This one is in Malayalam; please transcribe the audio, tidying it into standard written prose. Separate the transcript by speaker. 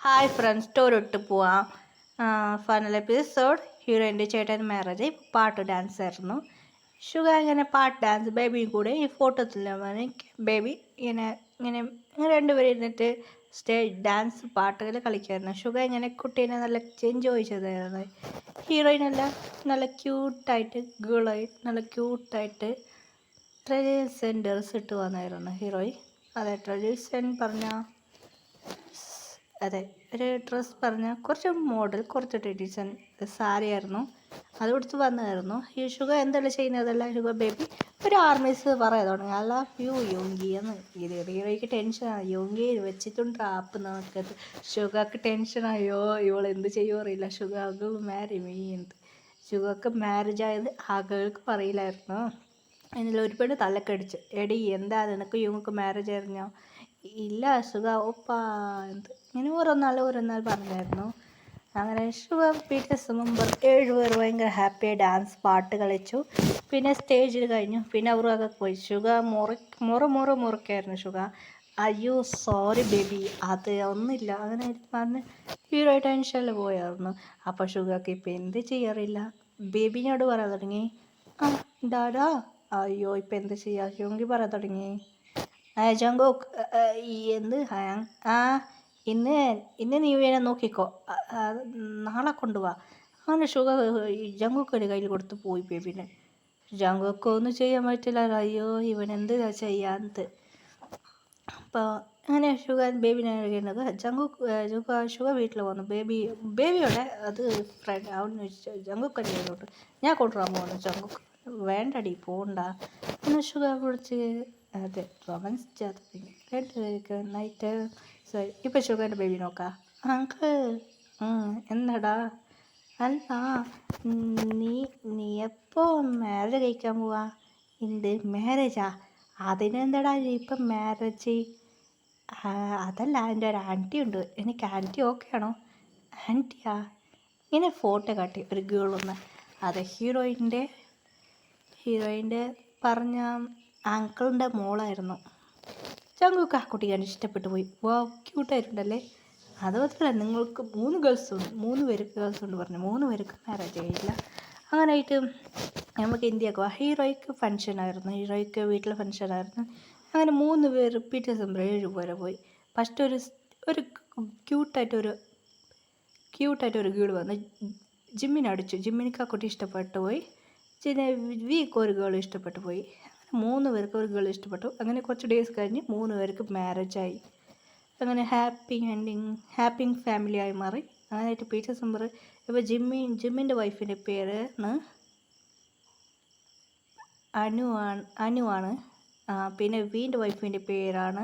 Speaker 1: ഹായ് ഫ്രണ്ട്സ്, സ്റ്റോറിട്ട് പോവാം. ഫൈനൽ എപ്പിസോഡ് ഹീറോയിൻ്റെ ചേട്ടൻ മാരേജ് പാട്ട് ഡാൻസ് ആയിരുന്നു. ഷുഗ ഇങ്ങനെ പാട്ട് ഡാൻസ് ബേബിയും കൂടെ ഈ ഫോട്ടോത്തിൽ ബേബി ഇങ്ങനെ ഇങ്ങനെ രണ്ടുപേരും ഇരുന്നിട്ട് സ്റ്റേജ് ഡാൻസ് പാട്ടുകൾ കളിക്കുമായിരുന്നു. ഷുഗ ഇങ്ങനെ കുട്ടീനെ നല്ല എൻജോയ് ചെയ്തായിരുന്നു. ഹീറോയിനെല്ലാം നല്ല ക്യൂട്ടായിട്ട് ഗേളായി നല്ല ക്യൂട്ടായിട്ട് ട്രഡീഷണൽ ഡ്രസ്സ് ഇട്ട് വന്നായിരുന്നു ഹീറോയിൻ. അതെ, ട്രഡീഷണൽ പറഞ്ഞാൽ അതെ, ഒരു ഡ്രസ്സ് പറഞ്ഞാൽ കുറച്ച് മോഡൽ കുറച്ച് ട്രഡീഷൻ സാരിയായിരുന്നു. അത് കൊടുത്ത് വന്നതായിരുന്നു. ഈ ഷുഗ എന്തെല്ലാം ചെയ്യുന്നതല്ല ഷുഗ ബേബി ഒരു ആർമീസ് പറയാൻ തുടങ്ങി. ഐ ലവ് യു യോങ്കി എന്ന്. ഇത് ഹീറോയ്ക്ക് ടെൻഷനായി. യോങ്കി വെച്ചിട്ടുണ്ട് ആപ്പ് നോക്കത്. ഷുഗക്ക് ടെൻഷനായോ ഇവൾ എന്ത് ചെയ്യുമോ അറിയില്ല. ഷുഗക്ക് മാരി മീ എന്ത് ഷുഗക്ക് മാരേജ് ആയത് ആ ഗേൾക്ക് പറയില്ലായിരുന്നു. അതിൽ ഒരുപാട് തലക്കടിച്ച് എടി എന്താ നിനക്ക് യുങ്ങൾക്ക് മാരേജ് ആയിരുന്നോ? ഇല്ല ഷുഗ ഓപ്പാ എന്ത് ഇങ്ങനെ ഓരോന്നാൾ പറഞ്ഞായിരുന്നു. അങ്ങനെ ഷുഗ പിറ്റേഴ്സ് മുമ്പ് 7 പേർ ഭയങ്കര ഹാപ്പിയായി ഡാൻസ് പാട്ട് കളിച്ചു. പിന്നെ സ്റ്റേജിൽ കഴിഞ്ഞു. പിന്നെ അവരൊക്കെ പോയി. ഷുഗ മുറക്കായിരുന്നു ഷുഗ. അയ്യോ സോറി ബേബി, അത് ഒന്നുമില്ല അങ്ങനെ പറഞ്ഞ് ഹീറോ ടെൻഷനിൽ പോയായിരുന്നു. അപ്പോൾ ഷുഗക്ക് ഇപ്പം എന്ത് ചെയ്യാറില്ല. ബേബിനോട് പറയാൻ തുടങ്ങി. ആ ഡാഡാ, അയ്യോ ഇപ്പം എന്ത് ചെയ്യാ യോങ്കി പറയാൻ തുടങ്ങി. ജങ്കോക്ക് എന്ത് ആ ഇന്ന് നീ വേണേ നോക്കിക്കോ, നാളെ കൊണ്ടുപോവാ. അങ്ങനെ ഷുഗ ജങ്കുക്കിൻ്റെ കയ്യിൽ കൊടുത്ത് പോയി ബേബിനെ. ജങ്കുക്ക് ഒന്നും ചെയ്യാൻ പറ്റില്ല. അയ്യോ ഇവൻ എന്ത് ചെയ്യാത്ത. അപ്പോൾ അങ്ങനെ ഷുഗ ബേബിനെ ഷുഗ വീട്ടിൽ വന്നു. ബേബിയോടെ അത് ഫ്രണ്ട് അവന് ജങ്കുക്കൻ്റെ കയ്യിലോട്ട് ഞാൻ കൊണ്ടുവരാൻ പോകുന്നു. ജങ്കുക്ക് വേണ്ടടി പോണ്ട എന്ന് ഷുഗ വിളിച്ച്. അതെ, റൊമാൻസ് ചെയ്ത് രണ്ടുപേർക്ക് നൈറ്റ്. ഇപ്പം ഷുഗറിൻ്റെ ബേബി നോക്കാം. അങ്കിൾ എന്നടാ അല്ല നീ എപ്പോൾ മാരേജ് കഴിക്കാൻ പോവാ? എന്ത് മാരേജാ? അതിനെന്താടാ ഇപ്പം മാരേജ്? അതല്ല, എൻ്റെ ഒരു ആൻറ്റി ഉണ്ട്. എനിക്ക് ആൻറ്റി ഓക്കെ ആണോ? ആൻറ്റിയാ? ഇങ്ങനെ ഫോട്ടോ കാട്ടി ഒരു ഗേളൊന്ന്. അതെ, ഹീറോയിൻ്റെ പറഞ്ഞ അങ്കിളിൻ്റെ മോളായിരുന്നു. ജങ്കുക്ക് ആ കുട്ടിക്ക് ഇഷ്ടപ്പെട്ടു പോയി. വാ ക്യൂട്ടായിട്ടുണ്ടല്ലേ. അതുമാത്രമല്ല നിങ്ങൾക്ക് 3 ഗേൾസ് ഉണ്ട് പറഞ്ഞു. 3 പേർക്ക് മാരേജ് ആയില്ല. അങ്ങനെ ആയിട്ട് നമുക്ക് ഇന്ത്യക്ക് ഹീറോയ്ക്ക് ഫങ്ഷനായിരുന്നു. ഹീറോയ്ക്ക് വീട്ടിൽ ഫങ്ഷനായിരുന്നു. അങ്ങനെ 3 പേർ പിറ്റേ ദിവസം 7 പേരെ പോയി. ഫസ്റ്റ് ഒരു ക്യൂട്ടായിട്ടൊരു ഗേൾ വന്ന് ജിമ്മിനടിച്ചു. ജിമ്മിനിക്ക് ആ കുട്ടി ഇഷ്ടപ്പെട്ടു പോയി. പിന്നെ വീക്ക് ഒരു ഗേൾ ഇഷ്ടപ്പെട്ടു പോയി. 3 പേർക്ക് ഒരു ഗേൾ ഇഷ്ടപ്പെട്ടു. അങ്ങനെ കുറച്ച് ഡേയ്സ് കഴിഞ്ഞ് 3 പേർക്ക് മാരേജായി. അങ്ങനെ ഹാപ്പി ഫാമിലിയായി മാറി. അങ്ങനെയായിട്ട് പീറ്റർ സമ്പർ ഇപ്പോൾ ജിമ്മിൻ്റെ വൈഫിൻ്റെ പേരാണ് അനുവാണ്. പിന്നെ വീൻ്റെ വൈഫിൻ്റെ പേരാണ്